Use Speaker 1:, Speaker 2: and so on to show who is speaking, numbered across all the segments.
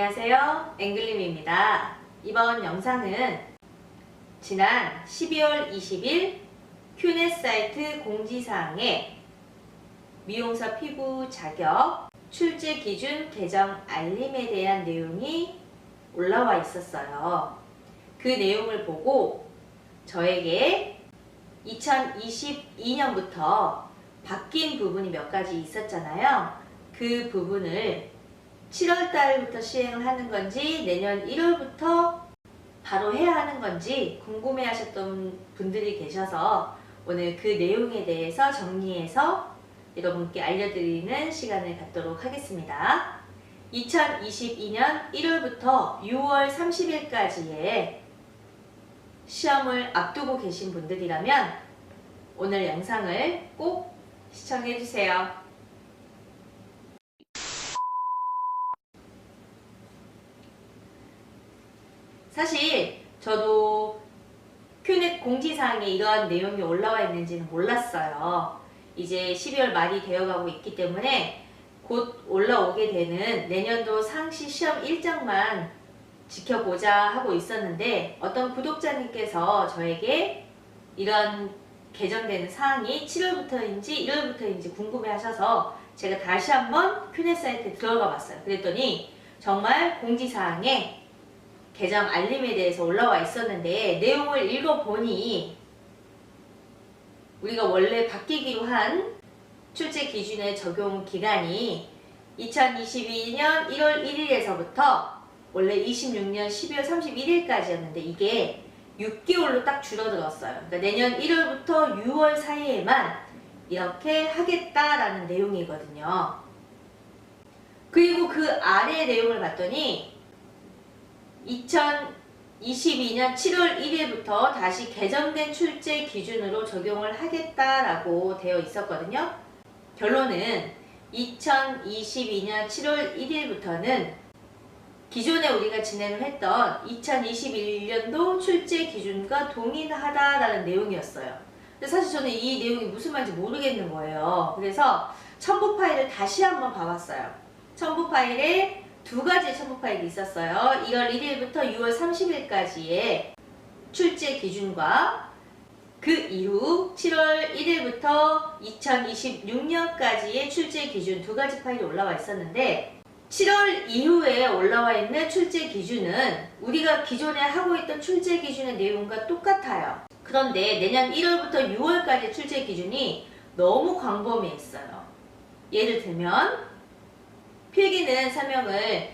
Speaker 1: 안녕하세요, 앵글림입니다. 이번 영상은 지난 12월 20일 큐넷 사이트 공지사항에 미용사 피부 자격 출제 기준 개정 알림에 대한 내용이 올라와 있었어요. 그 내용을 보고 저에게 2022년부터 바뀐 부분이 몇 가지 있었잖아요. 그 부분을 7월달부터 시행을 하는 건지 내년 1월부터 바로 해야 하는 건지 궁금해 하셨던 분들이 계셔서 오늘 그 내용에 대해서 정리해서 여러분께 알려드리는 시간을 갖도록 하겠습니다. 2022년 1월부터 6월 30일까지의 시험을 앞두고 계신 분들이라면 오늘 영상을 꼭 시청해주세요. 사실 저도 큐넷 공지사항에 이러한 내용이 올라와 있는지는 몰랐어요. 이제 12월 말이 되어가고 있기 때문에 곧 올라오게 되는 내년도 상시 시험 일정만 지켜보자 하고 있었는데 어떤 구독자님께서 저에게 이런 개정되는 사항이 7월부터인지 1월부터인지 궁금해 하셔서 제가 다시 한번 큐넷 사이트에 들어가 봤어요. 그랬더니 정말 공지사항에 개정 알림에 대해서 올라와 있었는데 내용을 읽어보니 우리가 원래 바뀌기로 한 출제 기준의 적용 기간이 2022년 1월 1일에서부터 원래 26년 12월 31일까지였는데 이게 6개월로 딱 줄어들었어요. 그러니까 내년 1월부터 6월 사이에만 이렇게 하겠다라는 내용이거든요. 그리고 그 아래 내용을 봤더니 2022년 7월 1일부터 다시 개정된 출제 기준으로 적용을 하겠다라고 되어 있었거든요. 결론은 2022년 7월 1일부터는 기존에 우리가 진행을 했던 2021년도 출제 기준과 동일하다라는 내용이었어요. 근데 사실 저는 이 내용이 무슨 말인지 모르겠는 거예요. 그래서 첨부 파일을 다시 한번 봐봤어요. 첨부 파일에 두 가지의 첨부 파일이 있었어요. 1월 1일부터 6월 30일까지의 출제 기준과 그 이후 7월 1일부터 2026년까지의 출제 기준 두 가지 파일이 올라와 있었는데 7월 이후에 올라와 있는 출제 기준은 우리가 기존에 하고 있던 출제 기준의 내용과 똑같아요. 그런데 내년 1월부터 6월까지 출제 기준이 너무 광범위했어요. 예를 들면 필기는 설명을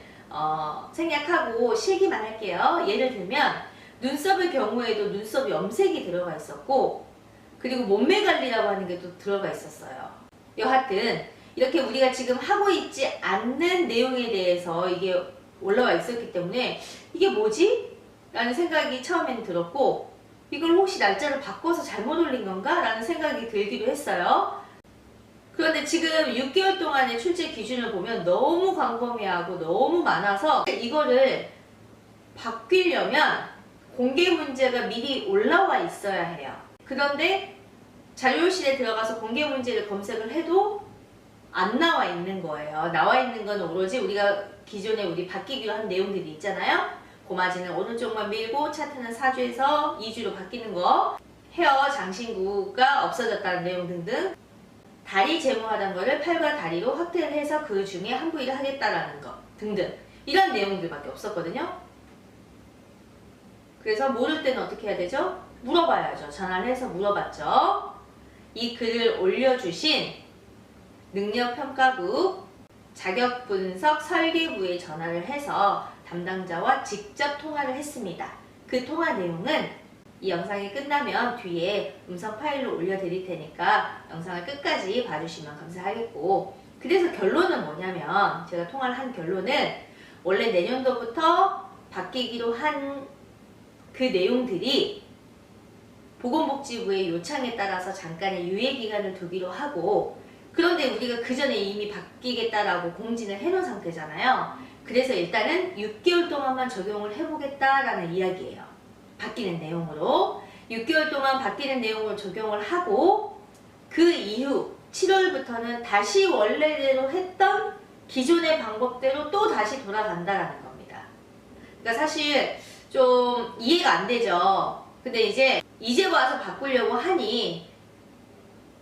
Speaker 1: 생략하고 실기만 할게요. 예를 들면 눈썹의 경우에도 눈썹 염색이 들어가 있었고 그리고 몸매 관리라고 하는 게 또 들어가 있었어요. 여하튼 이렇게 우리가 지금 하고 있지 않는 내용에 대해서 이게 올라와 있었기 때문에 이게 뭐지? 라는 생각이 처음엔 들었고 이걸 혹시 날짜를 바꿔서 잘못 올린 건가? 라는 생각이 들기도 했어요. 그런데 지금 6개월 동안의 출제 기준을 보면 너무 광범위하고 너무 많아서 이거를 바뀌려면 공개 문제가 미리 올라와 있어야 해요. 그런데 자료실에 들어가서 공개 문제를 검색을 해도 안 나와 있는 거예요. 나와 있는 건 오로지 우리가 기존에 우리 바뀌기로 한 내용들이 있잖아요. 고마지는 오른쪽만 밀고 차트는 4주에서 2주로 바뀌는 거, 헤어 장신구가 없어졌다는 내용 등등, 다리 제모하던 거를 팔과 다리로 확대를 해서 그 중에 한 부위를 하겠다라는 거 등등 이런 내용들밖에 없었거든요. 그래서 모를 때는 어떻게 해야 되죠? 물어봐야죠. 전화를 해서 물어봤죠. 이 글을 올려주신 능력평가부 자격분석 설계부에 전화를 해서 담당자와 직접 통화를 했습니다. 그 통화 내용은 이 영상이 끝나면 뒤에 음성 파일로 올려드릴 테니까 영상을 끝까지 봐주시면 감사하겠고 그래서 결론은 뭐냐면 제가 통화를 한 결론은 원래 내년도부터 바뀌기로 한 그 내용들이 보건복지부의 요청에 따라서 잠깐의 유예기간을 두기로 하고 그런데 우리가 그 전에 이미 바뀌겠다라고 공지를 해놓은 상태잖아요. 그래서 일단은 6개월 동안만 적용을 해보겠다라는 이야기예요. 바뀌는 내용으로 6개월 동안 바뀌는 내용으로 적용을 하고 그 이후 7월부터는 다시 원래대로 했던 기존의 방법대로 또 다시 돌아간다라는 겁니다. 그러니까 사실 좀 이해가 안 되죠. 근데 이제 와서 바꾸려고 하니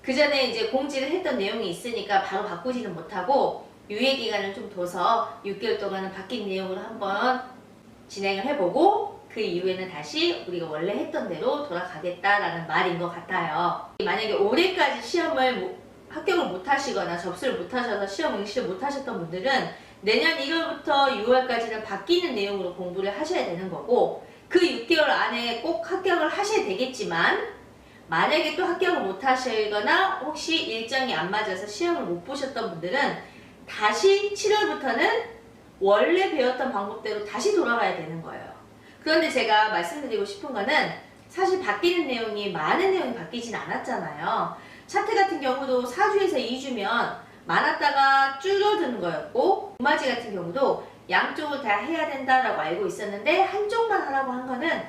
Speaker 1: 그 전에 이제 공지를 했던 내용이 있으니까 바로 바꾸지는 못하고 유예 기간을 좀 둬서 6개월 동안은 바뀐 내용으로 한번 진행을 해보고 그 이후에는 다시 우리가 원래 했던 대로 돌아가겠다라는 말인 것 같아요. 만약에 올해까지 시험을 합격을 못하시거나 접수를 못하셔서 시험 응시를 못하셨던 분들은 내년 1월부터 6월까지는 바뀌는 내용으로 공부를 하셔야 되는 거고 그 6개월 안에 꼭 합격을 하셔야 되겠지만 만약에 또 합격을 못하시거나 혹시 일정이 안 맞아서 시험을 못 보셨던 분들은 다시 7월부터는 원래 배웠던 방법대로 다시 돌아가야 되는 거예요. 그런데 제가 말씀드리고 싶은 거는 사실 바뀌는 내용이 많은 내용이 바뀌진 않았잖아요. 차트 같은 경우도 4주에서 2주면 많았다가 줄어드는 거였고 도마지 같은 경우도 양쪽을 다 해야 된다라고 알고 있었는데 한쪽만 하라고 한 거는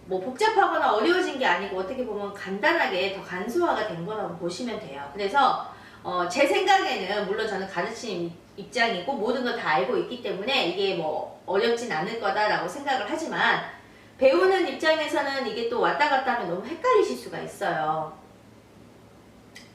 Speaker 1: 뭐 복잡하거나 어려워진 게 아니고 어떻게 보면 간단하게 더 간소화가 된 거라고 보시면 돼요. 그래서 제 생각에는 물론 저는 가르치는 입장이고 모든 걸 다 알고 있기 때문에 이게 뭐 어렵진 않을 거다라고 생각을 하지만 배우는 입장에서는 이게 또 왔다 갔다 하면 너무 헷갈리실 수가 있어요.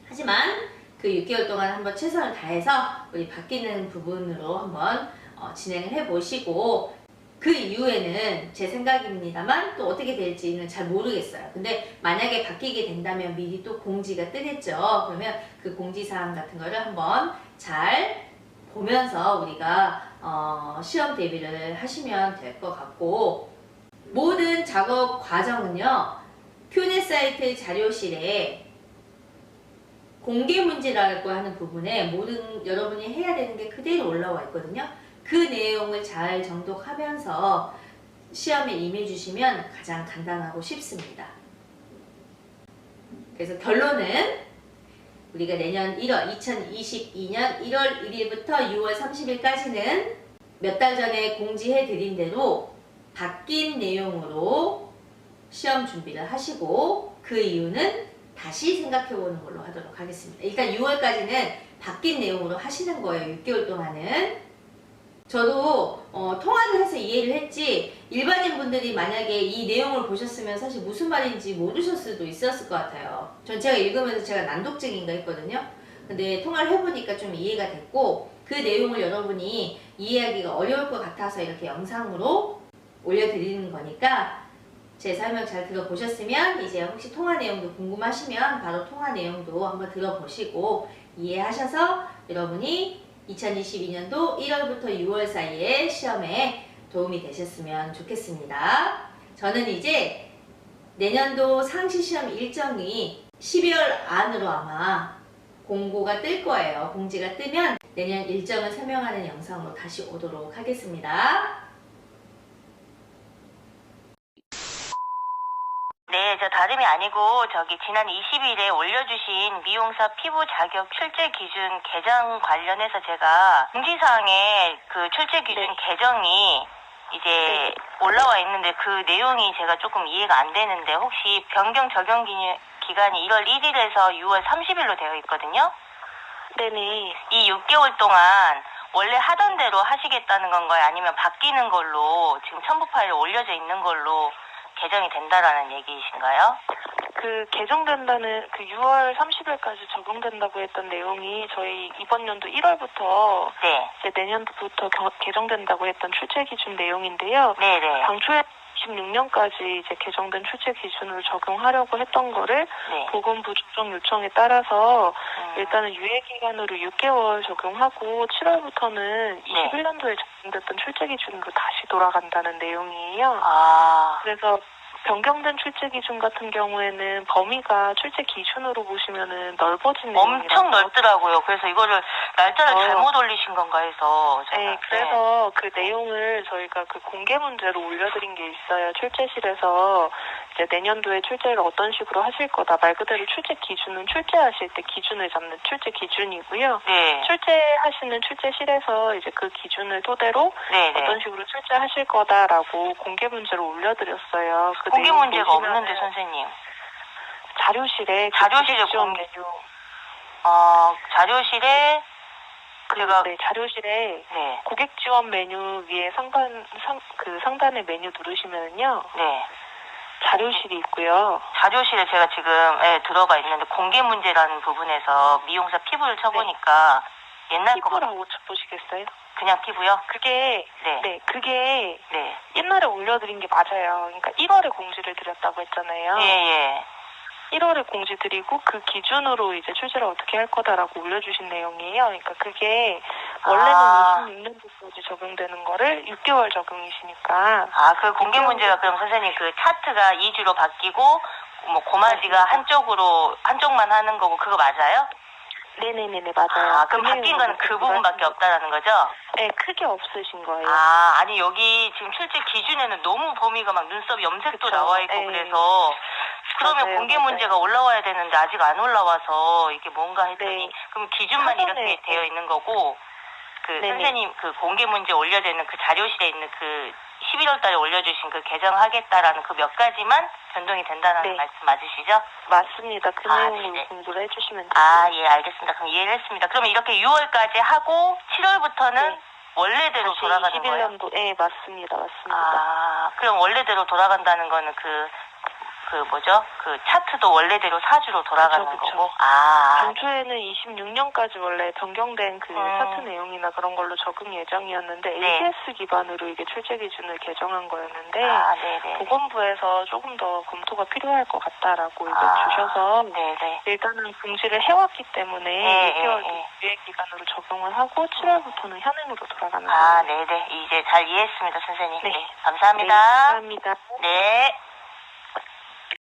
Speaker 1: 하지만 그 6개월 동안 한번 최선을 다해서 우리 바뀌는 부분으로 한번 진행을 해보시고 그 이후에는 제 생각입니다만 또 어떻게 될지는 잘 모르겠어요. 근데 만약에 바뀌게 된다면 미리 또 공지가 뜨겠죠. 그러면 그 공지사항 같은 거를 한번 잘 보면서 우리가 시험 대비를 하시면 될 것 같고 모든 작업 과정은요. 큐넷 사이트 자료실에 공개 문제라고 하는 부분에 모든 여러분이 해야 되는 게 그대로 올라와 있거든요. 그 내용을 잘 정독하면서 시험에 임해주시면 가장 간단하고 쉽습니다. 그래서 결론은 우리가 내년 2022년 1월 1일부터 6월 30일까지는 몇 달 전에 공지해 드린 대로 바뀐 내용으로 시험 준비를 하시고 그 이유는 다시 생각해 보는 걸로 하도록 하겠습니다. 일단 6월까지는 바뀐 내용으로 하시는 거예요. 6개월 동안은. 저도 통화를 해서 이해를 했지 일반인 분들이 만약에 이 내용을 보셨으면 사실 무슨 말인지 모르셨을 수도 있었을 것 같아요. 전 제가 읽으면서 제가 난독증인가 했거든요. 근데 통화를 해보니까 좀 이해가 됐고 그 내용을 여러분이 이해하기가 어려울 것 같아서 이렇게 영상으로 올려드리는 거니까 제 설명 잘 들어보셨으면 이제 혹시 통화 내용도 궁금하시면 바로 통화 내용도 한번 들어보시고 이해하셔서 여러분이 2022년도 1월부터 6월 사이에 시험에 도움이 되셨으면 좋겠습니다. 저는 이제 내년도 상시 시험 일정이 12월 안으로 아마 공고가 뜰 거예요. 공지가 뜨면 내년 일정을 설명하는 영상으로 다시 오도록 하겠습니다.
Speaker 2: 네, 저 다름이 아니고 지난 20일에 올려주신 미용사 피부 자격 출제 기준 개정 관련해서 제가 공지사항에 그 출제 기준 개정이 이제 올라와 있는데 그 내용이 제가 조금 이해가 안 되는데 혹시 변경 적용 기간이 1월 1일에서 6월 30일로 되어 있거든요.
Speaker 3: 네네.
Speaker 2: 이 6개월 동안 원래 하던 대로 하시겠다는 건가요? 아니면 바뀌는 걸로 지금 첨부 파일에 올려져 있는 걸로 개정이 된다라는 얘기이신가요?
Speaker 3: 그 개정된다는 그 6월 30일까지 적용된다고 했던 내용이 저희 이번 연도 1월부터
Speaker 2: 네.
Speaker 3: 이제 내년도부터 개정된다고 했던 출제 기준 내용인데요.
Speaker 2: 네네.
Speaker 3: 당초에 16년까지 이제 개정된 출제 기준으로 적용하려고 했던 거를
Speaker 2: 네.
Speaker 3: 보건부 조정 요청에 따라서 일단은 유예 기간으로 6개월 적용하고 7월부터는 21년도에 적용됐던 출제 기준으로 다시 돌아간다는 내용이에요.
Speaker 2: 아.
Speaker 3: 그래서 변경된 출제 기준 같은 경우에는 범위가 출제 기준으로 보시면은 넓어진
Speaker 2: 엄청 넓더라고요. 그래서 이거를 날짜를 잘못 올리신 건가 해서 제가.
Speaker 3: 네, 그래서 그 내용을 저희가 그 공개 문제로 올려드린 게 있어요. 출제실에서 이제 내년도에 출제를 어떤 식으로 하실 거다. 말 그대로 출제 기준은 출제하실 때 기준을 잡는 출제 기준이고요.
Speaker 2: 네.
Speaker 3: 출제하시는 출제실에서 이제 그 기준을 토대로 어떤 식으로 출제하실 거다라고 공개 문제로 올려드렸어요. 그
Speaker 2: 공개 문제가 없는데 선생님.
Speaker 3: 자료실에
Speaker 2: 공개. 자료실에 제가
Speaker 3: 네, 자료실에
Speaker 2: 네.
Speaker 3: 고객 지원 메뉴 위에 상단의 메뉴 누르시면요.
Speaker 2: 네.
Speaker 3: 자료실이 있고요.
Speaker 2: 자료실에 제가 지금 들어가 있는데 공개 문제라는 부분에서 미용사 피부를 쳐보니까 옛날 거
Speaker 3: 피부라고 보시겠어요?
Speaker 2: 그냥 피부요?
Speaker 3: 그게
Speaker 2: 네.
Speaker 3: 그게
Speaker 2: 네.
Speaker 3: 옛날에 올려드린 게 맞아요. 그러니까 1월에 공지를 드렸다고 했잖아요.
Speaker 2: 예.
Speaker 3: 1월에 공지 드리고 그 기준으로 이제 출제를 어떻게 할 거다라고 올려주신 내용이에요. 그러니까 그게 원래는 26년도까지 적용되는 거를 6개월 적용이시니까.
Speaker 2: 아, 그 공개 문제가 그럼 선생님 그 차트가 2주로 바뀌고 뭐 고마지가 한쪽만 하는 거고 그거 맞아요?
Speaker 3: 네네네네, 맞아요.
Speaker 2: 아, 그럼 바뀐 건 그 부분밖에 없다라는 거죠?
Speaker 3: 네, 크게 없으신 거예요.
Speaker 2: 아, 아니 여기 지금 출제 기준에는 너무 범위가 막 눈썹 염색도
Speaker 3: 그쵸.
Speaker 2: 나와 있고
Speaker 3: 네.
Speaker 2: 그래서 그러면
Speaker 3: 맞아요,
Speaker 2: 공개
Speaker 3: 맞아요.
Speaker 2: 문제가 올라와야 되는데 아직 안 올라와서 이게 뭔가 했더니
Speaker 3: 네.
Speaker 2: 그럼 기준만
Speaker 3: 사전에,
Speaker 2: 이렇게 되어 있는 거고 그
Speaker 3: 네네.
Speaker 2: 선생님 그 공개 문제 올려야 되는 그 자료실에 있는 그 11월 달에 올려주신 그 개정하겠다라는 그 몇 가지만 변동이 된다는
Speaker 3: 네.
Speaker 2: 말씀 맞으시죠?
Speaker 3: 맞습니다. 그
Speaker 2: 아,
Speaker 3: 내용으로
Speaker 2: 네네.
Speaker 3: 공부를 해주시면 돼요.
Speaker 2: 아, 예, 알겠습니다. 그럼 이해를 했습니다. 그러면 이렇게 6월까지 하고 7월부터는
Speaker 3: 네.
Speaker 2: 원래대로
Speaker 3: 다시
Speaker 2: 돌아가는 거예요?
Speaker 3: 21년도, 네, 맞습니다.
Speaker 2: 아, 그럼 원래대로 돌아간다는 거는 그 뭐죠? 그 차트도 원래대로 4주로 돌아가는
Speaker 3: 그쵸, 그쵸.
Speaker 2: 거고? 아,
Speaker 3: 당초에는 26년까지 원래 변경된 그 차트 내용이나 그런 걸로 적응 예정이었는데
Speaker 2: 네.
Speaker 3: ABS 기반으로 이게 출제 기준을 개정한 거였는데
Speaker 2: 아, 네네.
Speaker 3: 보건부에서 조금 더 검토가 필요할 것 같다라고
Speaker 2: 아,
Speaker 3: 주셔서
Speaker 2: 네네.
Speaker 3: 일단은 공지를 해왔기 때문에
Speaker 2: 네,
Speaker 3: 6개월
Speaker 2: 네.
Speaker 3: 유예 기간으로 적용을 하고 7월부터는 현행으로 돌아가는
Speaker 2: 아,
Speaker 3: 거예요.
Speaker 2: 네네. 이제 잘 이해했습니다, 선생님.
Speaker 3: 네.
Speaker 2: 네,
Speaker 3: 네,
Speaker 2: 감사합니다.
Speaker 3: 감사합니다.
Speaker 2: 네.